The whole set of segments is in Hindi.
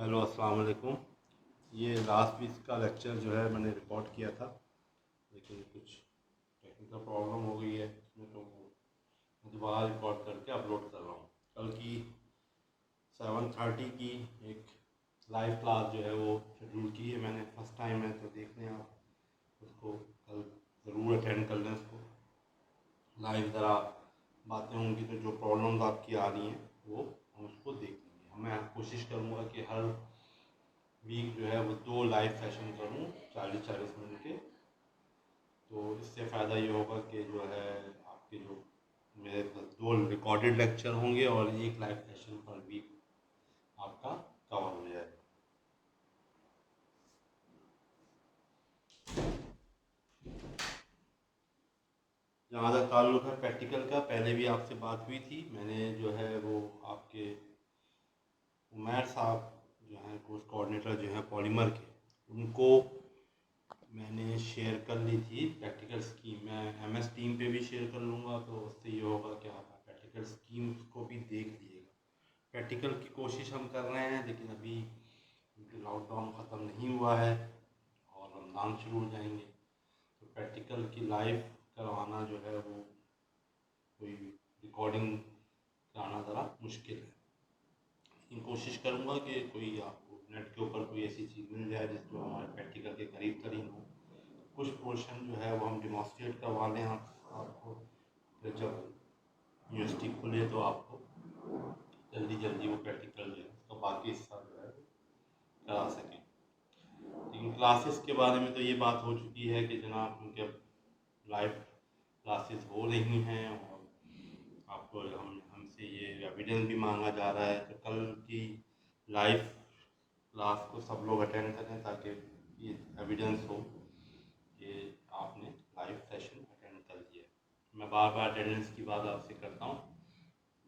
हेलो, अस्सलाम वालेकुम। ये लास्ट वीक का लेक्चर जो है मैंने रिकॉर्ड किया था, लेकिन कुछ टेक्निकल प्रॉब्लम हो गई है इसमें, तो वो मैं दोबारा रिकॉर्ड करके अपलोड कर रहा हूँ। कल की 7:30 की एक लाइव क्लास जो है वो शेड्यूल की है मैंने, फर्स्ट टाइम है, तो देख लें आप उसको, कल ज़रूर अटेंड कर लें उसको। लाइव ज़रा बातें होंगी तो जो प्रॉब्लम्स आपकी आ रही हैं वो हम उसको देख लेंगे। मैं कोशिश करूँगा कि हर वीक जो है वो 2 लाइव सेशन करूँ 40-40 मिनट के। तो इससे फ़ायदा ये होगा कि जो है आपके जो मेरे पास 2 रिकॉर्डेड लेक्चर होंगे और एक लाइव सेशन पर वीक आपका कवर हो जाएगा। जहाँ तक ताल्लुक़ है प्रैक्टिकल का, पहले भी आपसे बात हुई थी। मैंने जो है वो आपके उमैर साहब जो हैं कोर्स कोऑर्डिनेटर जो हैं पॉलीमर के, उनको मैंने शेयर कर ली थी प्रैक्टिकल स्कीम। मैं MS टीम पे भी शेयर कर लूँगा, तो उससे ये होगा कि आप प्रैक्टिकल स्कीम को भी देख लीजिएगा। प्रैक्टिकल की कोशिश हम कर रहे हैं, लेकिन अभी क्योंकि लॉकडाउन ख़त्म नहीं हुआ है और रमज़ान शुरू हो जाएंगे, तो प्रैक्टिकल की लाइव करवाना जो है वो कोई रिकॉर्डिंग कराना ज़रा मुश्किल है। लेकिन कोशिश करूँगा कि कोई आपको नेट के ऊपर कोई ऐसी चीज़ मिल जाए जिसको हमारे प्रैक्टिकल के करीब तरीन हो। कुछ पोर्शन जो है वो हम डिमॉन्स्ट्रेट करवा लें आपको, फिर जब यूनिवर्सिटी खुले तो आपको जल्दी जल्दी वो प्रैक्टिकल जो है उसका बाकी हिस्सा जो है वो करा सकें। लेकिन क्लासेस के बारे में तो ये बात हो चुकी है कि जनाब उनके लाइव क्लासेस हो रही हैं और आपको हमसे ये एविडेंस भी मांगा जा रहा है। तो कल की लाइव क्लास को सब लोग अटेंड करें ताकि ये एविडेंस हो कि आपने लाइव सेशन अटेंड कर लिया है। मैं बार बार अटेंडेंस की बात आपसे करता हूँ,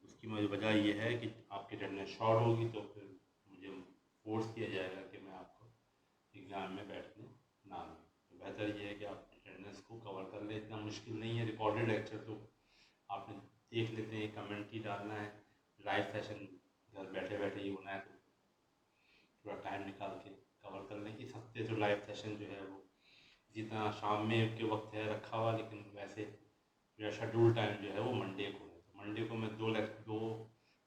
उसकी मुझे वजह ये है कि आपकी अटेंडेंस शॉर्ट होगी तो फिर मुझे फोर्स किया जाएगा कि मैं आपको एग्ज़ाम में बैठने ना दूँ। तो बेहतर ये है कि आप अटेंडेंस को कवर कर लें। इतना मुश्किल नहीं है, रिकॉर्डेड लेक्चर तो आपने देख लेते हैं, कमेंट ही डालना है। लाइव सेशन घर बैठे बैठे ही होना है, तो थोड़ा टाइम निकाल के कवर कर लें। इस हफ्ते जो लाइव सेशन जो है वो जितना शाम में के वक्त है रखा हुआ, लेकिन वैसे मेरा शेड्यूल टाइम जो है वो मंडे को है। तो मंडे को मैं दो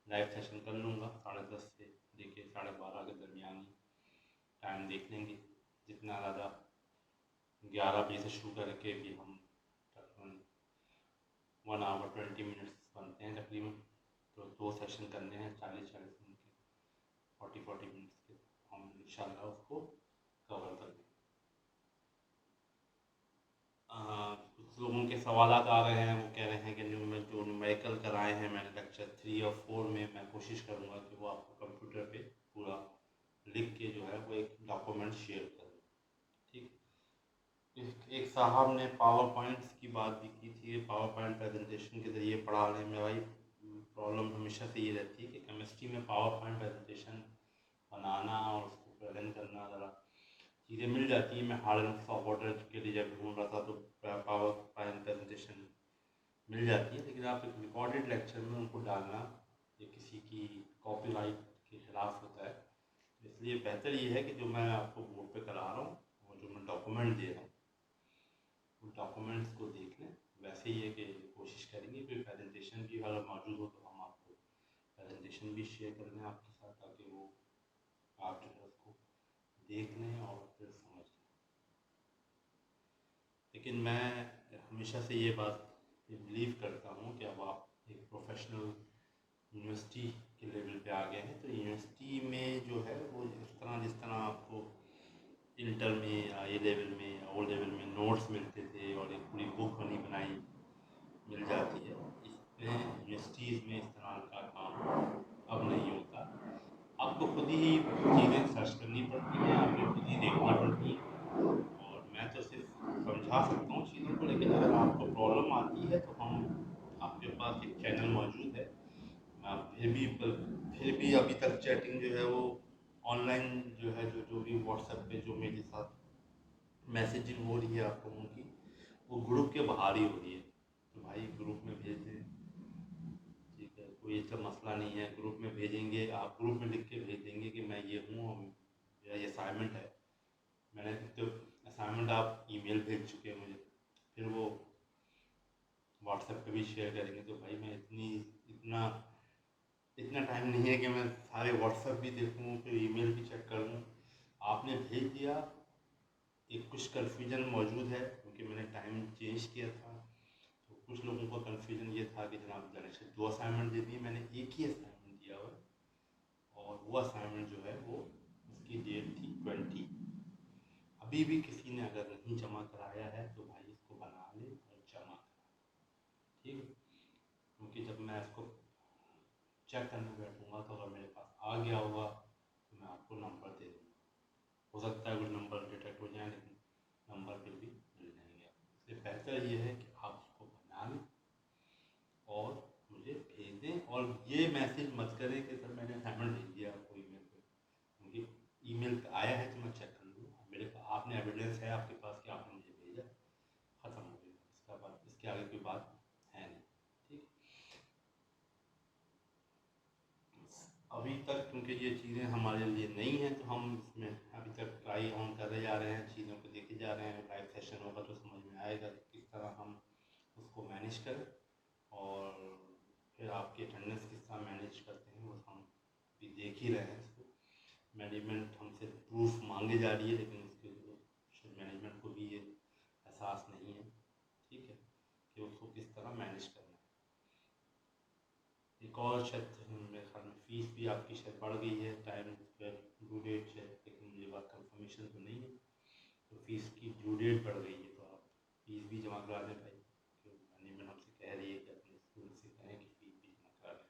लाइव सेशन कर लूँगा, 10:30 से लेके 12:30 के दरमियान ही टाइम देख लेंगे। जितना ज़्यादा 11 बजे से शुरू करके भी हम तकरीबन 1 आवर 20 मिनट्स बनते हैं तकरीबन, तो 2 सेशन करने हैं 40-40 मिनट के, 40-40 मिनट्स के, हम इंशाल्लाह उसको कवर कर लेंगे। कुछ लोगों के सवाल आ रहे हैं, वो कह रहे हैं कि जो न्यूमेरिकल कराए हैं मैंने लेक्चर 3 और 4 में, मैं कोशिश करूँगा कि वो आपको कंप्यूटर पे पूरा लिख के जो है वो एक डॉक्यूमेंट शेयर करूँ। ठीक। एक साहब ने पावर पॉइंट्स की बात भी की थी, पावर पॉइंट प्रेजेंटेशन के ज़रिए पढ़ाने में भाई प्रॉब्लम हमेशा से ये रहती है कि केमिस्ट्री में पावर पॉइंट प्रेजेंटेशन बनाना और उसको प्रेजेंट करना ज़रा चीज़ें मिल जाती हैं। मैं हार्ड एंड सॉफ्ट वाटर के लिए जब ढूंढ रहा था तो पावर पॉइंट प्रेजेंटेशन मिल जाती है, लेकिन आप एक रिकॉर्डेड लेक्चर में उनको डालना ये किसी की कॉपीराइट के खिलाफ होता है। इसलिए बेहतर ये है कि जो मैं आपको बोर्ड पे करा रहा हूँ और जो मैं डॉक्यूमेंट दे रहा हूँ उन डॉक्यूमेंट्स को देख लें। वैसे ही है कि कोशिश करेंगे कोई प्रेजेंटेशन भी अगर मौजूद हो तो हम आपको प्रेजेंटेशन भी शेयर कर दें आपके साथ, ताकि वो आप जो है उसको देख लें और फिर समझ लें। लेकिन मैं हमेशा से ये बात बिलीव करता हूँ कि अब आप एक प्रोफेशनल यूनिवर्सिटी के लेवल पे आ गए हैं, तो यूनिवर्सिटी में जो है वो जिस तरह आपको इंटर में या ए लेवल में या ओ लेवल में नोट्स मिलते थे और एक पूरी बुक बनी बनाई मिल जाती है, इसमें यूनिवर्सिटीज़ में इस तरह का काम अब नहीं होता। आपको खुद ही चीज़ें सर्च करनी पड़ती हैं, आपको खुद ही देखनी पड़ती हैं, और मैं तो सिर्फ समझा सकता हूँ चीज़ों को, लेकिन अगर आपको प्रॉब्लम आती है तो हम आपके पास एक चैनल मौजूद है। आप फिर भी अभी तक चैटिंग जो है वो ऑनलाइन जो है जो भी व्हाट्सएप पे जो मेरे साथ मैसेजिंग हो रही है आप लोगों की, वो ग्रुप के बाहर ही हो रही है। तो भाई ग्रुप में भेज दें, ठीक है, कोई इसका मसला नहीं है, ग्रुप में भेजेंगे, आप ग्रुप में लिख के भेज देंगे कि मैं ये हूँ, मेरा ये असाइनमेंट है। मैंने तो असाइनमेंट आप ईमेल भेज चुके हैं मुझे, फिर वो व्हाट्सएप पे भी शेयर करेंगे, तो भाई मैं इतना टाइम नहीं है कि मैं सारे व्हाट्सएप भी देखूँ, फिर ईमेल भी चेक करूँ। आपने भेज दिया, एक कुछ कन्फ्यूजन मौजूद है क्योंकि मैंने टाइम चेंज किया था, तो कुछ लोगों को कन्फ्यूजन ये था कि जनाब गणेश 2 असाइनमेंट दे दिए, मैंने एक ही असाइनमेंट दिया हुआ है, और वो असाइनमेंट जो है वो उसकी डेट थी 20। अभी भी किसी ने अगर नहीं जमा कराया है तो भाई इसको बना ले और जमा करा, ठीक है। क्योंकि जब मैं इसको चेक करने बैठूंगा तो अगर मेरे पास आ गया होगा तो मैं आपको नंबर दे दूँगा। हो सकता है कुछ नंबर डिटेक्ट हो जाए, लेकिन नंबर फिर भी मिल जाएंगे आपको। इसलिए बेहतर ये है कि आप उसको बना लें और मुझे भेज दें, और ये मैसेज मत करें कि सर मैंने असाइनमेंट भेज दिया आपको ईमेल पे, क्योंकि ईमेल आया है तो मैं चेक कर लूँगा, मेरे पास आपने एविडेंस है आपके पास कि आपने मुझे भेजा, ख़त्म हो गया, इसका बात, इसके आगे कोई बात है नहीं, ठीक। अभी तक क्योंकि ये चीज़ें हमारे लिए नई हैं तो हम इसमें अभी तक ट्राई ऑन करते जा रहे हैं, चीज़ों को देखे जा रहे हैं। लाइव सेशन होगा तो समझ में आएगा कि किस तरह हम उसको मैनेज करें, और फिर आपकी अटेंडेंस किस तरह मैनेज करते हैं वो हम भी देख ही रहे हैं। इसको मैनेजमेंट हमसे प्रूफ मांगे जा रही है, लेकिन उसके शायद मैनेजमेंट को भी ये एहसास नहीं है, ठीक है, कि उसको किस तरह मैनेज करना है। एक और शायद मेरे ख्याल में फ़ीस भी आपकी शायद बढ़ गई है, टाइम ड्यू डेट है, लेकिन मुझे बात कंफर्मेशन तो नहीं है, तो फ़ीस की ड्यू डेट बढ़ गई है, तो आप फ़ीस भी जमा करा दें भाई, क्योंकि मैनेजमेंट हमसे कह रही है कि अपने स्टूडेंट से कहें कि फ़ीस भी जमा करा दें।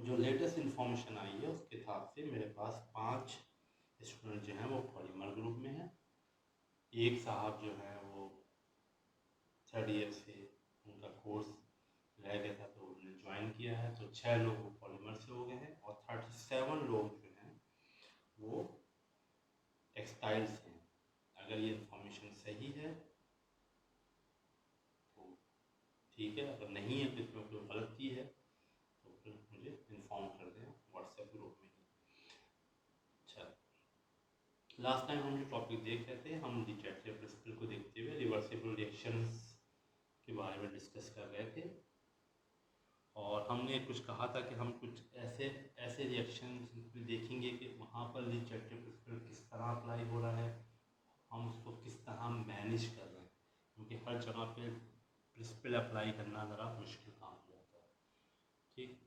जो लेटेस्ट इन्फॉर्मेशन आई है उसके हिसाब से मेरे पास 5 स्टूडेंट जो हैं वो पॉलीमर ग्रुप में हैं। एक साहब जो हैं वो 3rd ईयर से उनका कोर्स रह गया था तो उन्होंने ज्वाइन किया है, तो 6 लोग वो पॉलीमर से हो गए हैं, और 37 लोग जो हैं वो टेक्सटाइल से हैं। अगर ये इन्फॉर्मेशन सही है तो ठीक है, अगर नहीं है तो इसमें कोई गलती है तो फिर मुझे इन्फॉर्म कर दें व्हाट्सएप ग्रुप में ही। अच्छा, लास्ट टाइम हम जो टॉपिक देख रहे थे, हम डिटेक्टिव प्रिंसिपल को देखते हुए रिवर्सिबल रिएक्शंस के बारे में डिस्कस कर रहे थे, और हमने कुछ कहा था कि हम कुछ ऐसे रिएक्शन देखेंगे कि वहाँ पर डिटेक्टिव प्रिंसिपल किस तरह अप्लाई हो रहा है, हम उसको किस तरह मैनेज कर रहे हैं, क्योंकि हर जगह पे प्रिंसिपल अप्लाई करना ज़रा मुश्किल काम हो जाता है, ठीक।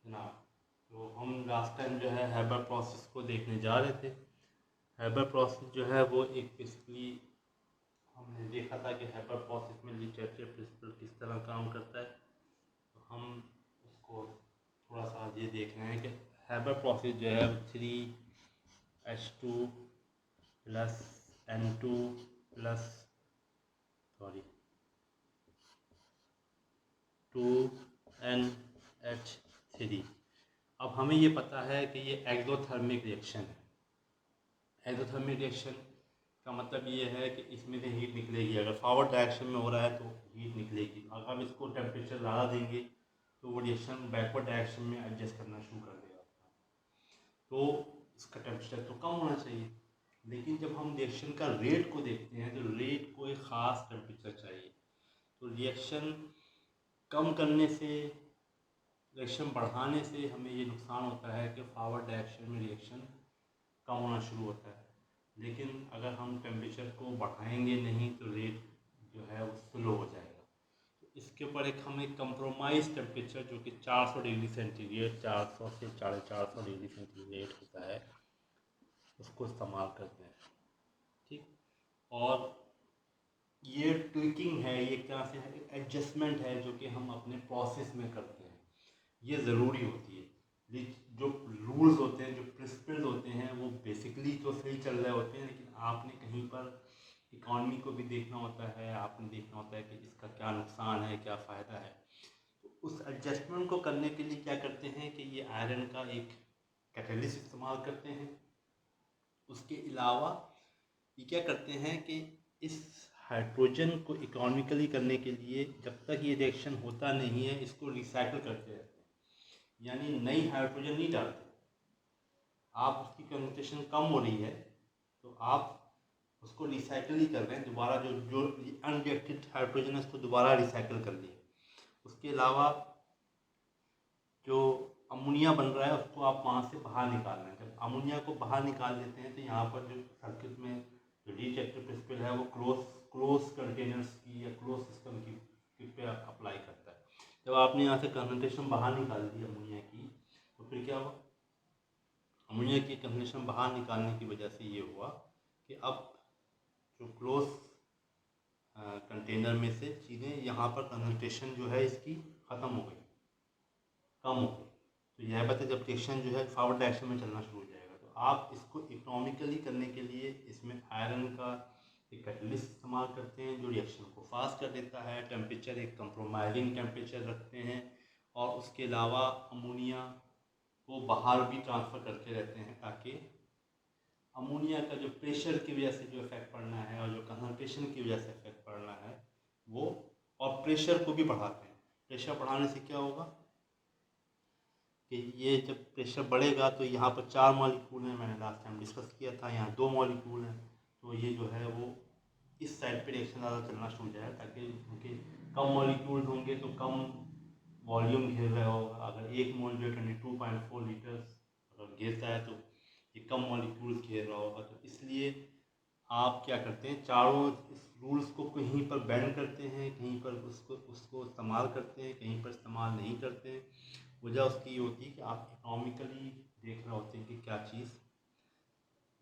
जनाब, तो हम लास्ट टाइम जो है हैबर प्रोसेस को देखने जा रहे थे। हैबर प्रोसेस जो है वो एक बेसिकली हमने देखा था कि हैबर प्रोसेस में लिटरेचर प्रिंसिपल किस तरह काम करता है, तो हम उसको थोड़ा सा ये देख रहे हैं कि हैबर प्रोसेस जो है 3H2 plus N2 plus 2NH3। अब हमें ये पता है कि ये एक्सोथर्मिक रिएक्शन है। एक्सोथर्मिक रिएक्शन का मतलब ये है कि इसमें से हीट निकलेगी, अगर फॉरवर्ड डायरेक्शन में हो रहा है तो हीट निकलेगी, अगर हम इसको टेम्परेचर ज़्यादा देंगे तो वो रिएक्शन बैकवर्ड डायरेक्शन में एडजस्ट करना शुरू कर देगा, तो इसका टेम्परेचर तो कम होना चाहिए। लेकिन जब हम रिएक्शन का रेट को देखते हैं तो रेट को एक ख़ास टेम्परेचर चाहिए, तो रिएक्शन कम करने से, रिएक्शन बढ़ाने से हमें ये नुकसान होता है कि फॉरवर्ड डायरेक्शन में रिएक्शन कम होना शुरू होता है, लेकिन अगर हम टेम्परेचर को बढ़ाएंगे नहीं तो रेट जो है वो स्लो हो जाएगा। तो इसके ऊपर हम एक कंप्रोमाइज़ टेम्परेचर जो कि 400 डिग्री सेंटीग्रेड, 400 से 450 डिग्री सेंटीग्रेड होता है, उसको इस्तेमाल करते हैं, ठीक। और ये ट्विकिंग है, ये एक तरह से एडजस्टमेंट है जो कि हम अपने प्रोसेस में करते हैं, ये ज़रूरी होती है। जो रूल्स होते हैं, जो प्रिंसिपल्स होते हैं, वो बेसिकली तो सही चल रहे होते हैं, लेकिन आपने कहीं पर इकॉनमी को भी देखना होता है, आपने देखना होता है कि इसका क्या नुकसान है, क्या फ़ायदा है। तो उस एडजस्टमेंट को करने के लिए क्या करते हैं कि ये आयरन का एक कैटलिस्ट इस्तेमाल करते हैं, उसके अलावा ये क्या करते हैं कि इस हाइड्रोजन को इकोनॉमिकली करने के लिए जब तक ये रिएक्शन होता नहीं है इसको रिसाइकिल करते रहते हैं, यानी नई हाइड्रोजन नहीं डालते। आप उसकी कंसंट्रेशन कम हो रही है तो आप उसको रिसाइकिल ही कर रहे हैं, दोबारा जो जो अनरिएक्टेड हाइड्रोजन है उसको दोबारा रिसाइकिल कर लिए। उसके अलावा जो अमोनिया बन रहा है उसको आप वहाँ से बाहर निकाल रहे हैं। जब अमोनिया को बाहर निकाल देते हैं तो यहाँ पर जो सर्किट में जो हीट एक्टिव प्रिंसिपल है वो क्लोज कंटेनर्स की या क्लोज सिस्टम की पे अप्लाई करता है। जब आपने यहाँ से कंसंट्रेशन बाहर निकाल दी अमोनिया की तो फिर क्या हुआ, अमोनिया की कंसंट्रेशन बाहर निकालने की वजह से ये हुआ कि अब जो क्लोज कंटेनर में से चीज़ें यहाँ पर कंसंट्रेशन जो है इसकी ख़त्म हो गई, कम हो गई। तो यह बात है जब रिएक्शन जो है फॉरवर्ड डायरेक्शन में चलना शुरू हो जाएगा। तो आप इसको इकोनॉमिकली करने के लिए इसमें आयरन का एक कैटलिस्ट इस्तेमाल करते हैं जो रिएक्शन को फास्ट कर देता है। टेम्परेचर एक कंप्रोमाइजिंग टेम्परेचर रखते हैं और उसके अलावा अमोनिया को बाहर भी ट्रांसफ़र करते रहते हैं ताकि अमोनिया का जो प्रेशर की वजह से जो इफेक्ट पड़ना है और जो कंसंट्रेशन की वजह से इफेक्ट पड़ना है वो, और प्रेशर को भी बढ़ाते हैं। प्रेशर बढ़ाने से क्या होगा कि ये जब प्रेशर बढ़ेगा तो यहाँ पर 4 मॉलिक्यूल हैं, मैंने लास्ट टाइम डिस्कस किया था, यहाँ 2 मॉलिक्यूल हैं। तो ये जो है वो इस साइड पे रिएक्शन ज़्यादा चलना शुरू हो जाएगा ताकि उनके कम मॉलिक्यूल्स होंगे तो कम वॉल्यूम घेर रहा होगा। अगर एक मोल जो 22.4 लीटर अगर घेरता है तो ये कम मॉलिक्यूल्स घेर रहा होगा। तो इसलिए आप क्या करते हैं, चारों इस रूल्स को कहीं पर बैन करते हैं, कहीं पर उसको इस्तेमाल करते हैं, कहीं पर इस्तेमाल नहीं करते हैं। वजह उसकी ये होती है कि आप इकोनॉमिकली देख रहे होते हैं कि क्या चीज़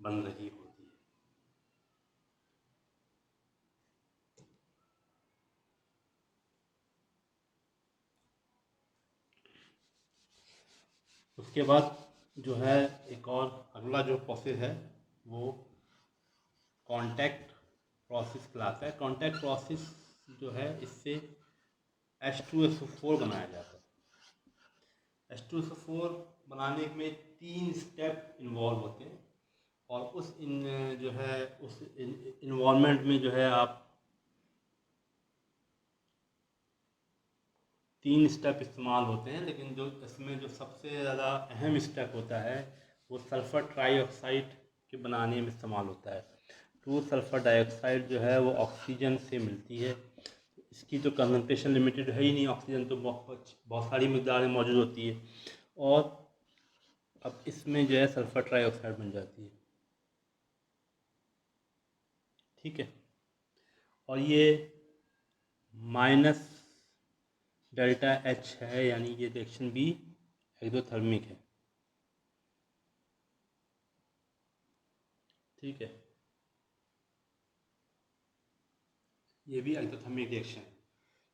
बन रही होती है। उसके बाद जो है एक और अगला जो प्रोसेस है वो कांटेक्ट प्रोसेस कहलाता है। कांटेक्ट प्रोसेस जो है इससे H2SO4 बनाया जाता है। H2SO4 बनाने में 3 स्टेप इन्वॉल्व होते हैं और उस इन्वॉल्वमेंट में जो है आप 3 स्टेप इस्तेमाल होते हैं, लेकिन जो इसमें जो सबसे ज़्यादा अहम स्टेप होता है वो सल्फ़र ट्राईऑक्साइड के बनाने में इस्तेमाल होता है। 2 सल्फ़र डाइऑक्साइड जो है वो ऑक्सीजन से मिलती है। इसकी तो कंसंट्रेशन लिमिटेड है ही नहीं, ऑक्सीजन तो बहुत सारी मिकदार में मौजूद होती है और अब इसमें जो है सल्फ़र ट्राईऑक्साइड बन जाती है। ठीक है, और ये माइनस डेल्टा H है, यानी ये रिएक्शन भी एक्सोथर्मिक है। ठीक है, ये भी एक्सोथर्मिक रिएक्शन है।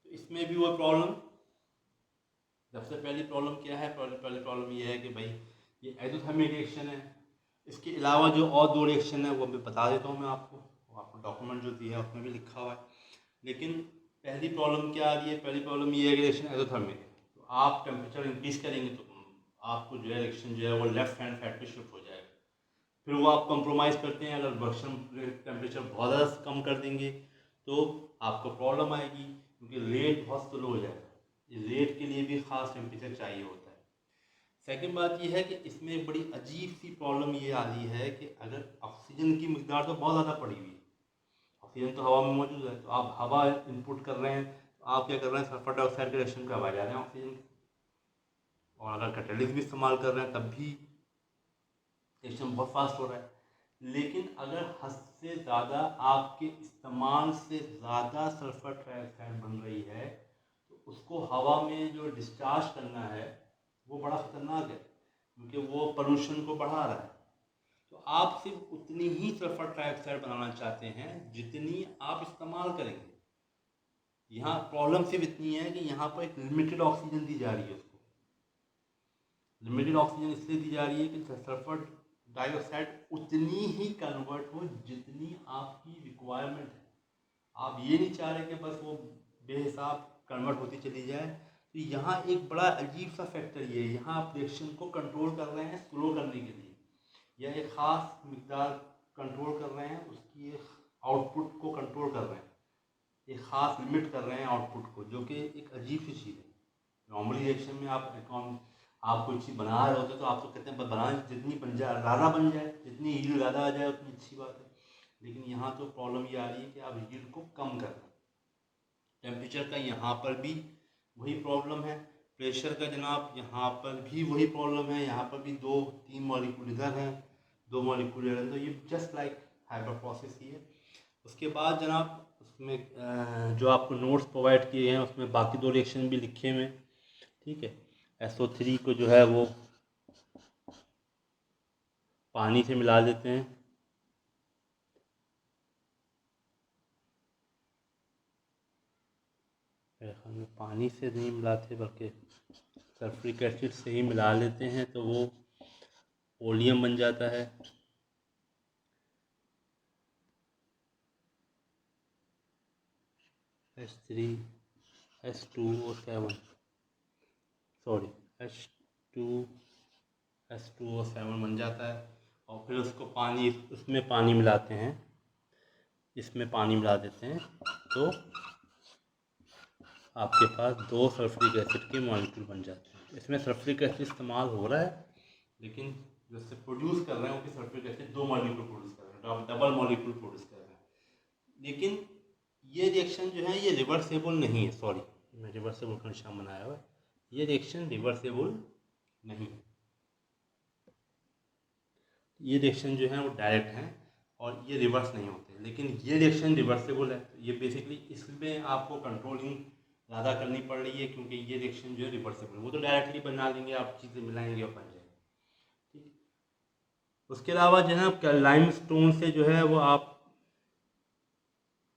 तो इसमें भी वो प्रॉब्लम, सबसे पहली प्रॉब्लम क्या है, पहली प्रॉब्लम ये है कि भाई ये एक्सोथर्मिक रिएक्शन है। इसके अलावा जो और 2 रिएक्शन है वो मैं बता देता हूँ मैं आपको डॉक्यूमेंट जो दिया है उसमें भी लिखा हुआ है। लेकिन पहली प्रॉब्लम क्या आ रही है, पहली प्रॉब्लम ये है कि रिएक्शन एक्सोथर्मिक है। तो आप टेम्परेचर इंक्रीज करेंगे तो आपको जो है रिएक्शन जो है वो लेफ्ट हैंड साइड पे शिफ्ट हो जाएगा। फिर वो आप कंप्रोमाइज़ करते हैं, अगर रिडक्शन टेम्परेचर बहुत ज़्यादा कम कर देंगे तो आपको प्रॉब्लम आएगी क्योंकि रेट बहुत स्लो हो जाएगा। इस रेट के लिए भी ख़ास टेम्परेचर चाहिए होता है। सेकंड बात ये है कि इसमें बड़ी अजीब सी प्रॉब्लम ये आ रही है कि अगर ऑक्सीजन की मिकदार तो बहुत ज़्यादा पड़ी हुई है, ऑक्सीजन तो हवा में मौजूद है, तो आप हवा इनपुट कर रहे हैं तो आप क्या कर रहे हैं, सल्फर डाइऑक्साइड के रिएक्शन करवा जा रहे हैं ऑक्सीजन। और अगर कैटेलिस्ट भी इस्तेमाल कर रहे हैं तब भी रिएक्शन बहुत फास्ट हो रहा है। लेकिन अगर हद से ज़्यादा आपके इस्तेमाल से ज़्यादा सल्फर ट्राइऑक्साइड बन रही है तो उसको हवा में जो डिस्चार्ज करना है वो बड़ा ख़तरनाक है क्योंकि वो पोल्यूशन को बढ़ा रहा है। तो आप सिर्फ उतनी ही सल्फर ट्राइऑक्साइड बनाना चाहते हैं जितनी आप इस्तेमाल करेंगे। यहाँ प्रॉब्लम सिर्फ इतनी है कि यहाँ पर एक लिमिटेड ऑक्सीजन दी जा रही है। उसको लिमिटेड ऑक्सीजन इसलिए दी जा रही है कि सल्फर डाइऑक्साइड उतनी ही कन्वर्ट हो जितनी आपकी रिक्वायरमेंट है। आप ये नहीं चाह रहे कि बस वो बेहिसाब कन्वर्ट होती चली जाए। तो यहाँ एक बड़ा अजीब सा फैक्टर ये है, यहाँ आप रिएक्शन को कंट्रोल कर रहे हैं स्लो करने के लिए। या एक ख़ास मिकदार कंट्रोल कर रहे हैं, उसकी आउटपुट को कंट्रोल कर रहे हैं, एक ख़ास लिमिट कर रहे हैं आउटपुट को, जो कि एक अजीब सी चीज़ है। नॉर्मली रिएक्शन में आप कोई चीज़ बना रहे होते तो आप तो कहते हैं बना जितनी बन जाए ज़्यादा बन जाए, जितनी यील्ड ज़्यादा आ जाए उतनी अच्छी बात है। लेकिन यहाँ तो प्रॉब्लम ये आ रही है कि आप यील्ड को कम कर रहे हैं। टेम्परेचर का यहाँ पर भी वही प्रॉब्लम है, प्रेशर का जनाब यहाँ पर भी वही प्रॉब्लम है। यहाँ पर भी 2-3 मॉलिक्यूल इधर हैं, 2 मॉलिक्यूल इधर, तो ये जस्ट लाइक हाइपर प्रोसेस ही है। उसके बाद जनाब उसमें जो आपको नोट्स प्रोवाइड किए हैं उसमें बाकी 2 रिएक्शन भी लिखे हुए हैं, ठीक है। SO3 को जो है वो पानी से मिला देते हैं, हमें पानी से नहीं मिलाते बल्कि सल्फ्यूरिक एसिड से ही मिला लेते हैं, तो वो ओलियम बन जाता है। H3H2O7 सॉरी H2SO7 बन जाता है। और फिर उसको पानी, उसमें पानी मिलाते हैं, इसमें पानी मिला देते हैं, तो आपके पास 2 सल्फ्यूरिक एसिड के मॉलिक्यूल बन जाते हैं। इसमें सल्फ्यूरिक एसिड इस्तेमाल हो रहा है, लेकिन जो इससे प्रोड्यूस कर रहे हैं वो कि सल्फ्यूरिक एसिड 2 मॉलिक्यूल प्रोड्यूस कर रहे हैं, डबल मॉलिक्यूल प्रोड्यूस कर रहे हैं। लेकिन ये रिएक्शन जो है ये रिवर्सेबल नहीं है, सॉरी मैं रिवर्सेबल का निशान बनाया हुआ है, ये रिएक्शन रिवर्सेबल नहीं है। ये रिएक्शन जो है वो डायरेक्ट हैं और ये रिवर्स नहीं होते, लेकिन ये रिएक्शन रिवर्सेबल है। ये बेसिकली इसमें आपको कंट्रोलिंग ज़्यादा करनी पड़ रही है, क्योंकि ये रिएक्शन जो है रिवर्सेबल, वो तो डायरेक्टली बना लेंगे, आप चीज़ें मिलाएंगे और बन जाएगा, ठीक। उसके अलावा जो है लाइम स्टोन से जो है वो आप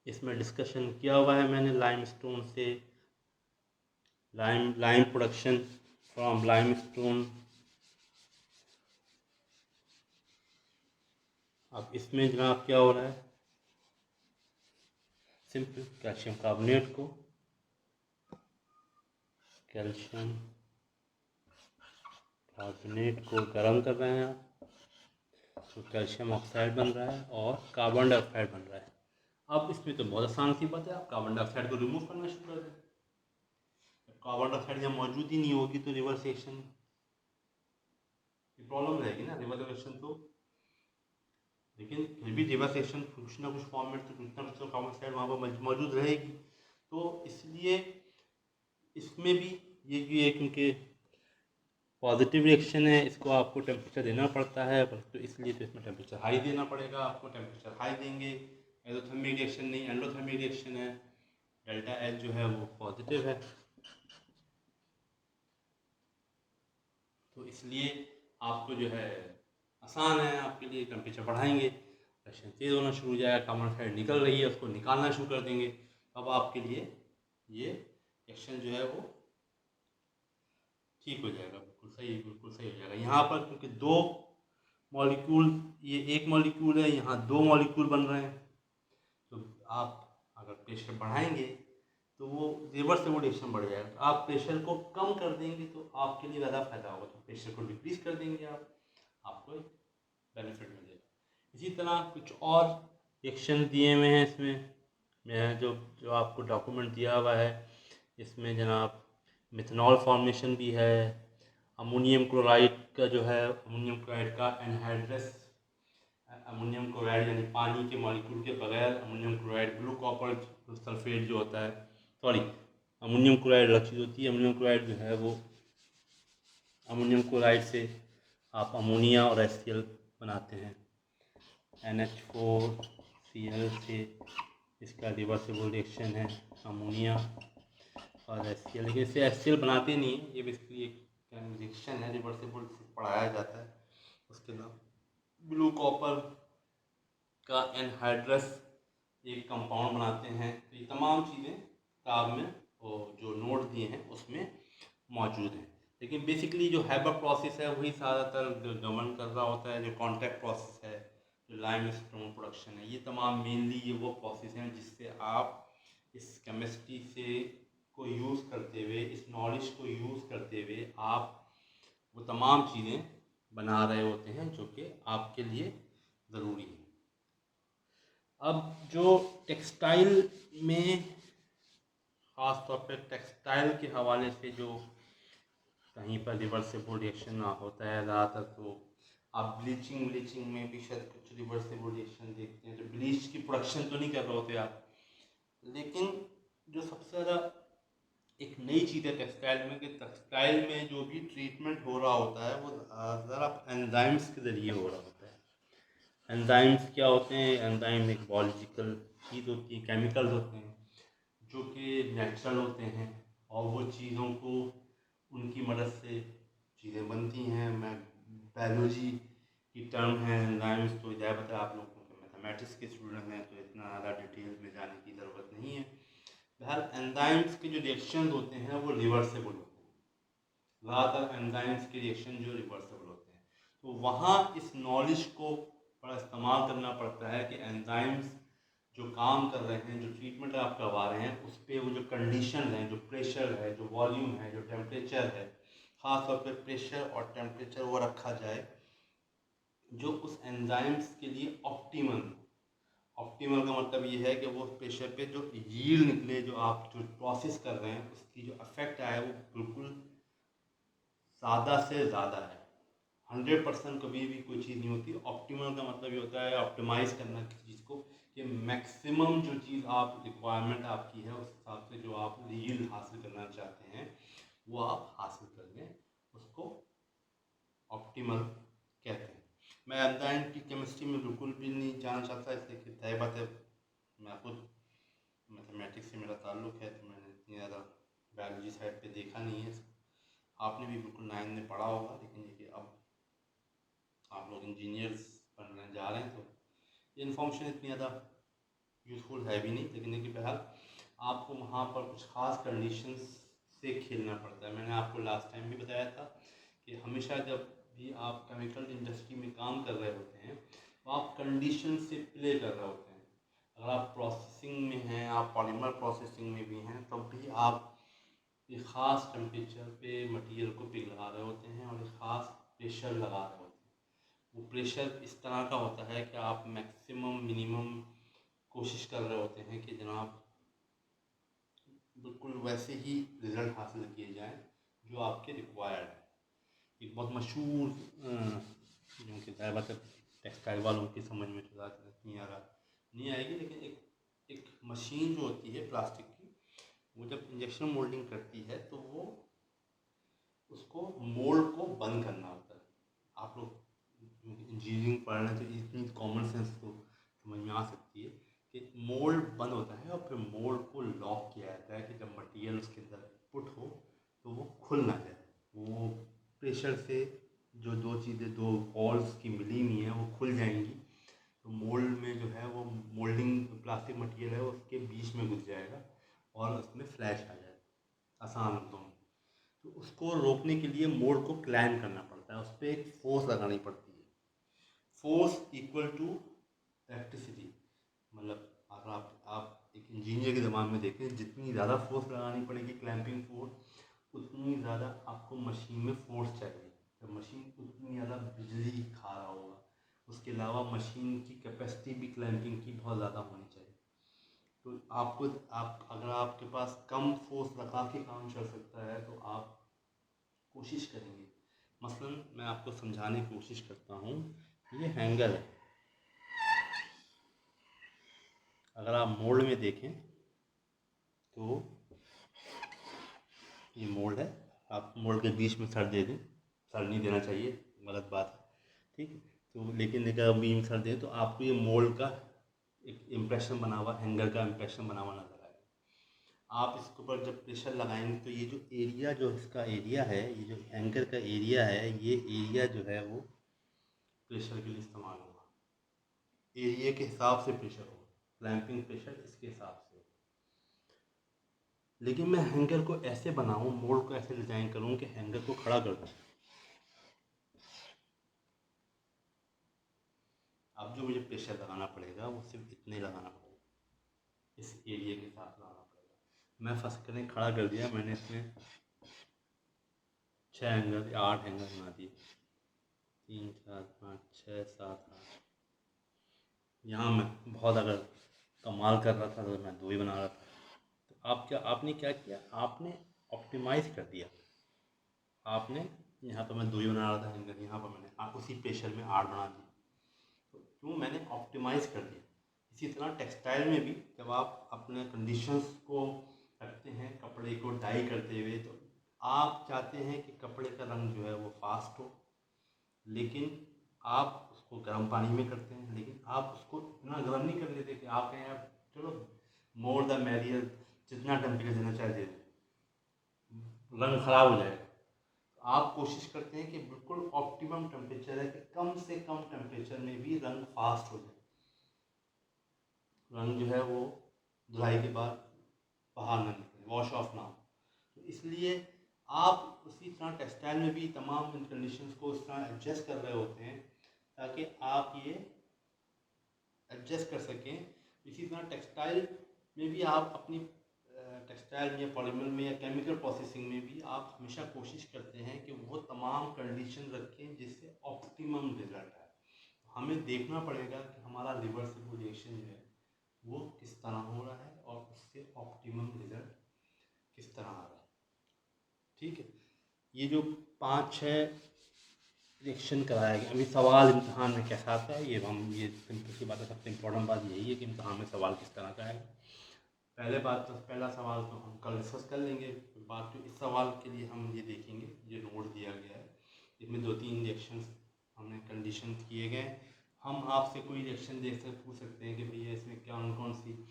इसमें डिस्कशन किया हुआ है मैंने, लाइम स्टोन से lime production from lime stone. अब इसमें जनाब क्या हो रहा है, सिंपल कैल्शियम कार्बोनेट को गर्म कर रहे हैं आप, तो कैल्शियम ऑक्साइड बन रहा है और कार्बन डाइऑक्साइड बन रहा है। अब इसमें तो बहुत आसान सी बात है, आप कार्बन डाइऑक्साइड को रिमूव करना शुरू कर दें। कार्बन डाइऑक्साइड जब मौजूद ही नहीं होगी तो रिवर्स रिएक्शन की प्रॉब्लम रहेगी ना, रिवर्स रिएक्शन तो, लेकिन फिर भी रिवर्स रिएक्शन कुछ ना कुछ फॉर्म में तो कुछ ना कुछ तो कार्बन डाइऑक्साइड वहाँ पर मौजूद रहेगी। तो इसलिए इसमें भी ये है, क्योंकि पॉजिटिव रिएक्शन है, इसको आपको टेम्परेचर देना पड़ता है, तो इसलिए तो इसमें टेम्परेचर हाई देना पड़ेगा आपको। टेम्परेचर हाई देंगे, एंडोथर्मिक रिएक्शन नहीं एंडोथर्मिक रिएक्शन है, डेल्टा एच जो है वो पॉजिटिव है, तो इसलिए आपको जो है आसान है आपके लिए। टेम्परेचर बढ़ाएंगे, रिएक्शन तेज़ होना शुरू हो जाएगा, कार्बन डाइऑक्साइड निकल रही है उसको निकालना शुरू कर देंगे, अब आपके लिए ये रिएक्शन जो है वो ठीक हो जाएगा, बिल्कुल सही हो जाएगा। यहाँ पर क्योंकि 2 मॉलिक्यूल, ये 1 मॉलिक्यूल है, यहाँ 2 मॉलिक्यूल बन रहे हैं, तो आप अगर प्रेशर बढ़ाएंगे तो वो रिवर्स से वो रिएक्शन बढ़ जाएगा। तो आप प्रेशर को कम कर देंगे तो आपके लिए ज़्यादा फायदा होगा, तो प्रेशर को डिक्रीज कर देंगे आप, आपको बेनिफिट मिलेगा। इसी तरह कुछ और रिएक्शन दिए हुए हैं इसमें, मैं जो आपको डॉक्यूमेंट दिया हुआ है, इसमें जनाब मिथनॉल फॉर्मेशन भी है, अमोनियम क्लोराइड का जो है, अमोनियम क्लोराइड का एनहाइड्रस, अमोनियम क्लोराइड यानी पानी के मॉलिक्यूल के बगैर ammonium chloride, blue copper sulphate जो होता है, सॉरी अमोनियम क्लोराइड अलग चीज़ होती है, अमोनियम क्लोराइड जो है वो, अमोनियम क्लोराइड से आप अमोनिया और HCl बनाते हैं, NH4Cl से इसका रिवर्सिबल रिएक्शन है अमोनिया और HCl, लेकिन इससे HCl बनाते नहीं हैं, ये बेसिकली एक रिएक्शन है रिवर्सिबल, पढ़ाया जाता है। उसके अलावा ब्लू कॉपर का एनहाइड्रस एक कंपाउंड बनाते हैं, तो ये तमाम चीज़ें किताब में और जो नोट दिए हैं उसमें मौजूद हैं। लेकिन बेसिकली जो हैबर प्रोसेस है वही ज़्यादातर गवर्न कर रहा होता है, जो कॉन्टैक्ट प्रोसेस है, जो लाइम स्टोन प्रोडक्शन है, ये तमाम मेनली ये वो प्रोसेस हैं जिससे आप इस केमिस्ट्री से को यूज़ करते हुए, इस नॉलेज को यूज़ करते हुए आप वो तमाम चीज़ें बना रहे होते हैं जो कि आपके लिए ज़रूरी है। अब जो टेक्सटाइल में ख़ास तौर पे टेक्सटाइल के हवाले से जो कहीं पर रिवर्सिबल रिएक्शन ना होता है ज़्यादातर, तो आप ब्लीचिंग में भी शायद कुछ रिवर्सिबल रिएक्शन देखते हैं। तो ब्लीच की प्रोडक्शन तो नहीं कर रहे होते आप, लेकिन जो सबसे ज़्यादा एक नई चीज़ है टेक्सटाइल में कि टेक्सटाइल में जो भी ट्रीटमेंट हो रहा होता है वो ज़रा एंजाइम्स के ज़रिए हो रहा होता है। एंजाइम्स क्या होते हैं? एंजाइम एक बायोलॉजिकल चीज़ होती है, केमिकल्स होते हैं जो कि नेचुरल होते हैं, और वो चीज़ों को उनकी मदद से चीज़ें बनती हैं। मैं बायोलॉजी की टर्म है एंजाइम्स, तो ज़्यादातर आप लोगों को मैथमेटिक्स के स्टूडेंट हैं तो इतना ज़्यादा डिटेल में जाने की ज़रूरत नहीं है। बहर एंजाइम्स के जो रिएक्शन होते हैं वो रिवर्सेबल होते हैं। ज़्यादातर एंजाइम्स के रिएक्शन जो रिवर्सेबल होते हैं, तो वहाँ इस नॉलेज को बड़ा इस्तेमाल करना पड़ता है कि एंजाइम्स जो काम कर रहे हैं, जो ट्रीटमेंट आप करवा रहे हैं, उस पर वो जो कंडीशन है, जो प्रेशर है, जो वॉल्यूम है, जो टेम्परेचर है, ख़ास तौर पर प्रेशर और टेम्परेचर वो रखा जाए जो उस एंजाइम्स के लिए ऑप्टिमल। ऑप्टिमल का मतलब ये है कि वो प्रेशर पे जो यील्ड निकले, जो आप जो प्रोसेस कर रहे हैं उसकी जो इफेक्ट आए वो बिल्कुल ज़्यादा से ज़्यादा है। 100% कभी भी कोई चीज़ नहीं होती। ऑप्टिमल का मतलब ये होता है ऑप्टिमाइज़ करना किसी चीज़ को, कि मैक्सिमम जो चीज़ आप रिक्वायरमेंट आपकी है उस हिसाब से जो आप यील्ड हासिल करना चाहते हैं वो आप हासिल कर लें, उसको ऑप्टिमल कहते हैं। मैं एंजाइम की केमिस्ट्री में बिल्कुल भी नहीं जाना चाहता, इसलिए कि तय बात है मैं खुद मैथमेटिक्स से मेरा ताल्लुक़ है, तो मैंने इतनी ज़्यादा बायोलॉजी साइड पे देखा नहीं है। आपने भी बिल्कुल 9 में पढ़ा होगा, लेकिन ये कि अब आप लोग इंजीनियर्स बनने जा रहे हैं तो ये इन्फॉर्मेशन इतनी ज़्यादा यूज़फुल है भी नहीं। लेकिन देखिए बहरहाल आपको वहाँ पर कुछ ख़ास कंडीशंस से खेलना पड़ता है। मैंने आपको लास्ट टाइम भी बताया था कि हमेशा जब भी आप केमिकल इंडस्ट्री में काम कर रहे होते हैं तो आप कंडीशन से प्ले कर रहे होते हैं। अगर आप प्रोसेसिंग में हैं, आप पॉलीमर प्रोसेसिंग में भी हैं, तब भी आप एक ख़ास टेम्परेचर पे मटेरियल को पिघला रहे होते हैं और एक ख़ास प्रेशर लगा रहे होते हैं। वो प्रेशर इस तरह का होता है कि आप मैक्सिमम मिनिमम कोशिश कर रहे होते हैं कि जनाब बिल्कुल वैसे ही रिज़ल्ट हासिल किए जाएं जो आपके रिक्वायर्ड है। एक बहुत मशहूर जो कि ज़ाहिर बात है टेक्सटाइल वालों की समझ में तो ज़्यादा नहीं आएगी, लेकिन एक मशीन जो होती है प्लास्टिक की, वो जब इंजेक्शन मोल्डिंग करती है तो वो उसको मोल्ड को बंद करना होता है। आप लोग इंजीनियरिंग पढ़ रहे हैं तो इतनी कॉमन सेंस तो समझ में आ सकती है कि मोल्ड बंद होता है और फिर मोल्ड को लॉक किया जाता है कि जब मटेरियल उसके अंदर पुट हो तो वो खुल ना जाए। वो प्रेशर से जो दो चीज़ें, दो वॉल्स की मिली हुई हैं, वो खुल जाएंगी, तो मोल्ड में जो है वो मोल्डिंग प्लास्टिक मटेरियल है उसके बीच में घुस जाएगा और उसमें फ्लैश आ जाएगा आसान शब्दों में। तो उसको रोकने के लिए मोल्ड को क्लैम करना पड़ता है, उस पर एक फोर्स लगानी पड़ती है। Force equal to electricity. मतलब अगर आप एक इंजीनियर के दिमाग में देखें, जितनी ज़्यादा फोर्स लगानी पड़ेगी क्लैंपिंग फोर्स, उतनी ज़्यादा आपको मशीन में फोर्स चाहिए। तो मशीन उतनी ज़्यादा बिजली खा रहा होगा। उसके अलावा मशीन की कैपेसिटी भी क्लैंपिंग की बहुत ज़्यादा होनी चाहिए। तो आपको अगर आपके पास कम फोर्स लगा के काम चल सकता है तो आप कोशिश करेंगे। मसलन मैं आपको समझाने की कोशिश करता हूँ। ये हैंगर है, अगर आप मोल्ड में देखें तो ये मोल्ड है। आप मोल्ड के बीच में सर दे दें, सर नहीं देना चाहिए, गलत बात है, ठीक है। तो लेकिन अगर बीच में सर दें तो आपको ये मोल्ड का एक इम्प्रेशन बना हुआ, हैंगर का इम्प्रेशन बना हुआ नजर आएगा। आप इसके ऊपर जब प्रेशर लगाएंगे तो ये जो एरिया, जो इसका एरिया है, ये जो हैंगर का एरिया है, ये एरिया जो है वो प्रेशर के लिए इस्तेमाल होगा। एरिया के हिसाब से प्रेशर होगा, क्लैंपिंग प्रेशर इसके हिसाब से। लेकिन मैं हैंगर को ऐसे बनाऊं, मोल्ड को ऐसे डिज़ाइन करूं कि हैंगर को खड़ा कर दूं। अब जो मुझे प्रेशर लगाना पड़ेगा वो सिर्फ इतने लगाना पड़ेगा, इस एरिया के साथ लगाना पड़ेगा। मैं फर्स्ट करने खड़ा कर दिया, मैंने इसमें 6 हैंगर या 8 हैंगर बना दिए, तीन चार पाँच छः सात आठ। यहाँ मैं बहुत अगर कमाल कर रहा था तो मैं दो ही बना रहा था। तो आपने क्या किया, आपने ऑप्टिमाइज़ कर दिया। आपने यहाँ पर मैं दो ही बना रहा था हैंगर, यहाँ पर मैंने उसी प्रेशर में 8 बना दिया। तो क्यों, मैंने ऑप्टिमाइज़ कर दिया। इसी तरह टेक्सटाइल में भी जब आप अपने कंडीशंस को रखते हैं कपड़े को डाई करते हुए, तो आप चाहते हैं कि कपड़े का रंग जो है वो फास्ट हो, लेकिन आप उसको गर्म पानी में करते हैं। लेकिन आप उसको इतना गर्म नहीं कर लेते कि आप कहें यार चलो मोर द मैरियर, जितना टेम्परेचर देना चाहे दे दें, रंग ख़राब हो जाएगा। तो आप कोशिश करते हैं कि बिल्कुल ऑप्टिमम टेम्परेचर है कि कम से कम टेम्परेचर में भी रंग फास्ट हो जाए, रंग जो है वो धुलाई के बाद बाहर ना निकले, वॉश ऑफ ना हो। तो इसलिए आप उसी तरह टेक्सटाइल में भी तमाम इन कंडीशंस को उस तरह एडजस्ट कर रहे होते हैं ताकि आप ये एडजस्ट कर सकें। इसी तरह टेक्सटाइल में भी आप अपनी टेक्सटाइल में या पॉलीमर में या केमिकल प्रोसेसिंग में भी आप हमेशा कोशिश करते हैं कि वो तमाम कंडीशन रखें जिससे ऑप्टिमम रिजल्ट आए। हमें देखना पड़ेगा कि हमारा रिवर्सिबल रिएक्शन जो है वो किस तरह हो रहा है और उससे ऑप्टिमम रिजल्ट किस तरह आ रहा है। ठीक है, ये जो 5-6 रिएक्शन कराया गया। अभी सवाल इम्तहान में कैसा आता है ये सिंपल सी बात है, सबसे इम्पोर्टेंट बात यही है कि इम्तहान में सवाल किस तरह का आएगा। पहला सवाल तो हम कल डिस्कस कर लेंगे। बात तो इस सवाल के लिए हम ये देखेंगे, ये नोट दिया गया है, इसमें 2-3 रिएक्शंस हमने कंडीशन किए गए। हम आपसे कोई रिएक्शन देख कर पूछ सकते हैं कि भैया इसमें कौन सी,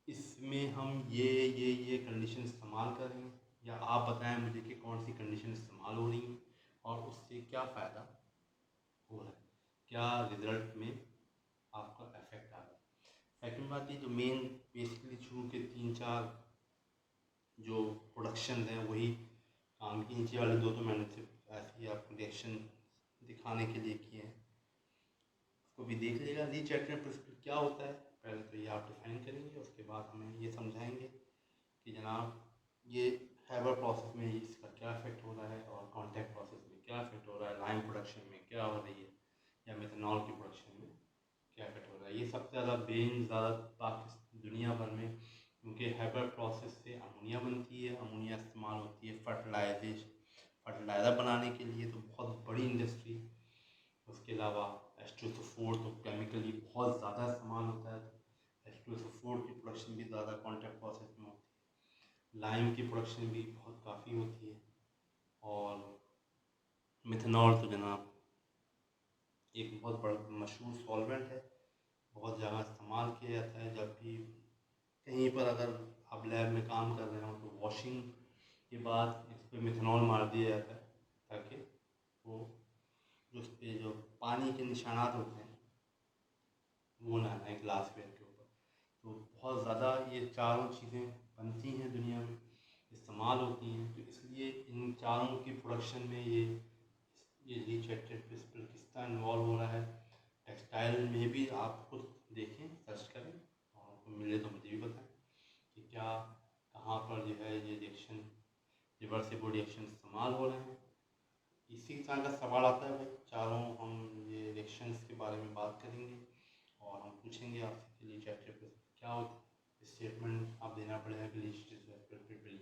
इसमें हम ये कंडीशन इस्तेमाल करें, या आप बताएं मुझे कि कौन सी कंडीशन इस्तेमाल हो रही है और उससे क्या फ़ायदा हो रहा है, क्या रिज़ल्ट में आपका इफेक्ट आ रहा है। सेकंड बात, ये जो मेन बेसिकली शुरू के 3-4 जो प्रोडक्शन हैं वही काम की। नीचे वाले दो तो मैंने सिर्फ ऐसे ही आपको रिएक्शन दिखाने के लिए किए हैं, उसको भी देख लीजिएगा। रीचैटमेंट प्रिंसिपल क्या होता है पहले तो ये आप डिफाइन करेंगे, उसके बाद हमें ये समझाएंगे कि जनाब ये हैबर प्रोसेस में इसका क्या इफेक्ट हो रहा है और कॉन्टैक्ट प्रोसेस में क्या इफेक्ट हो रहा है, लाइम प्रोडक्शन में क्या हो रही है, या मेथनॉल की प्रोडक्शन में क्या इफेक्ट हो रहा है। ये सबसे ज़्यादा पाकिस्तान दुनिया भर में, क्योंकि हैबर प्रोसेस से अमोनिया बनती है, अमोनिया इस्तेमाल होती है फर्टिलाइज़र बनाने के लिए, तो बहुत बड़ी इंडस्ट्री। उसके अलावा H2SO4 तो केमिकली बहुत ज़्यादा इस्तेमाल होता है। H2SO4 की प्रोडक्शन भी ज़्यादा कॉन्टैक्ट प्रोसेस में होती है। लाइम की प्रोडक्शन भी बहुत काफ़ी होती है। और मिथेनॉल तो जनाब एक बहुत बड़ा मशहूर सॉल्वेंट है, बहुत ज़्यादा इस्तेमाल किया जाता है। जब भी कहीं पर अगर आप लैब में काम कर रहे हो तो वॉशिंग के बाद इस पर मिथेनॉल मार दिया जाता है ताकि वो जो उस पर जो पानी के निशानात होते हैं वो ना आए ग्लासवेयर के ऊपर। तो बहुत ज़्यादा ये चारों चीज़ें बनती हैं दुनिया में, इस्तेमाल होती हैं। तो इसलिए इन चारों की प्रोडक्शन में ये रीचैटेड प्रिंसिपल किस तरह इन्वॉल्व हो रहा है। टेक्सटाइल में भी आप खुद देखें, सर्च करें और आपको मिले तो मुझे भी बताएं कि क्या कहाँ पर जो है ये रिएक्शन, रिवर्सिबल रिएक्शन इस्तेमाल हो रहे हैं। इसी तरह का सवाल आता है भाई, चारों हम ये रिएक्शंस के बारे में बात करेंगे और हम पूछेंगे आपसे कि रीचैटेड क्या होता है। स्टेटमेंट आप देना पड़ेगा कि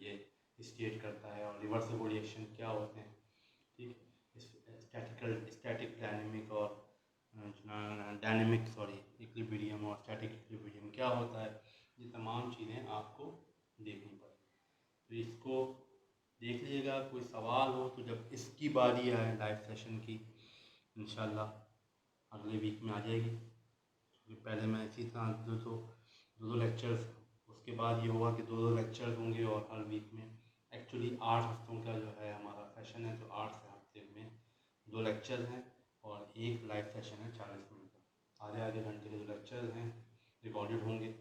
ये स्टेट करता है, और रिवर्सिबल रिएक्शन क्या होते हैं। ठीक, स्टैटिक डायनेमिक और इक्विलिब्रियम और स्टैटिक इक्विलिब्रियम क्या होता है, ये तमाम चीज़ें आपको देखनी पड़ेगी। तो इसको देख लीजिएगा। कोई सवाल हो तो जब इसकी बारी आए लाइव सेशन की, इंशाल्लाह अगले वीक में आ जाएगी। क्योंकि पहले मैं इसी तरह दो लेक्चर्स, उसके बाद ये होगा कि 2 लेक्चर्स होंगे, और हर वीक में एक्चुअली 8 हफ्तों का जो है हमारा सेशन है, तो 8 से हफ्ते में 2 लेक्चर हैं और एक लाइव सेशन है 40 मिनट का। आधे घंटे के जो लेक्चर्स हैं रिकॉर्डेड होंगे,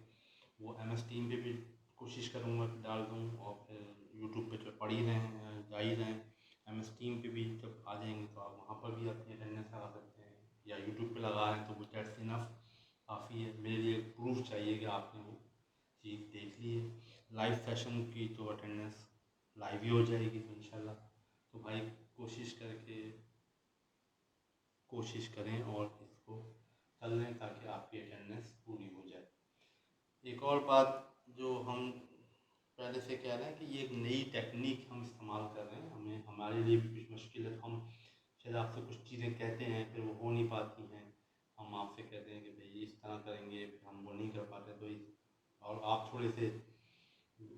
वो MS टीम पे भी कोशिश करूँगा कि डाल दूँ, और फिर यूट्यूब पे जो पढ़ ही रहे हैं जा ही रहे हैं MS टीम पे भी जब आ जाएंगे तो आप वहाँ पर भी अपनी अटेंडेंस लगा सकते हैं, या यूट्यूब पे लगा रहे हैं तो वो दैट्स इनफ, काफ़ी है। मेरे लिए प्रूफ चाहिए कि आपने वो चीज़ देख ली है। लाइव सेशन की तो अटेंडेंस लाइव ही हो जाएगी तो इंशाल्लाह। तो भाई कोशिश करके कोशिश करें और इसको कर लें ताकि आपकी अटेंडेंस पूरी हो जाए। एक और बात जो हम पहले से कह रहे हैं कि ये एक नई टेक्निक हम इस्तेमाल कर रहे हैं, हमें हमारे लिए भी कुछ मुश्किल है। हम शायद आपसे कुछ चीज़ें कहते हैं फिर वो हो नहीं पाती हैं, हम आपसे कहते हैं कि भाई इस तरह करेंगे, फिर हम वो नहीं कर पाते। तो और आप थोड़े से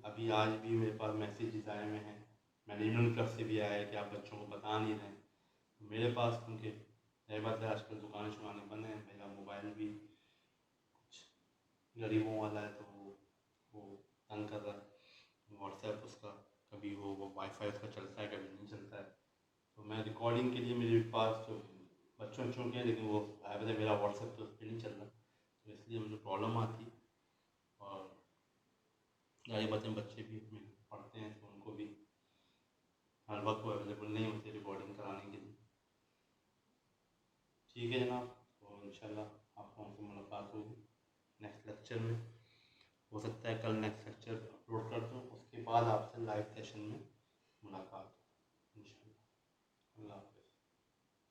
अभी आज भी मेरे पास मैसेजेस आए हुए हैं, मैनेजमेंट तरफ से भी आया है कि आप बच्चों को बता नहीं रहे हैं। तो मेरे पास क्योंकि यही बात है, आजकल दुकानें शुकानें बंद हैं, मेरा मोबाइल भी कुछ गरीबों वाला है तो वो तंग कर रहा है। व्हाट्सएप उसका कभी वो वाईफाई उसका चलता है कभी नहीं चलता है। तो मैं रिकॉर्डिंग के लिए मेरे पास जो बच्चों बच्चों के, लेकिन वो है मेरा व्हाट्सएप तो उस पर नहीं चल रहा, तो इसलिए मुझे प्रॉब्लम आती है। और जाहिर बात है बच्चे भी पढ़ते हैं तो उनको भी हर वक्त वो अवेलेबल नहीं होते रिकॉर्डिंग कराने के लिए। ठीक है जनाब, तो इंशाल्लाह आपको हमसे मुलाकात होगी नेक्स्ट लेक्चर में। हो सकता है कल नेक्स्ट लेक्चर अपलोड कर दूँ, उसके बाद आपसे लाइव सेशन में मुलाकात हो।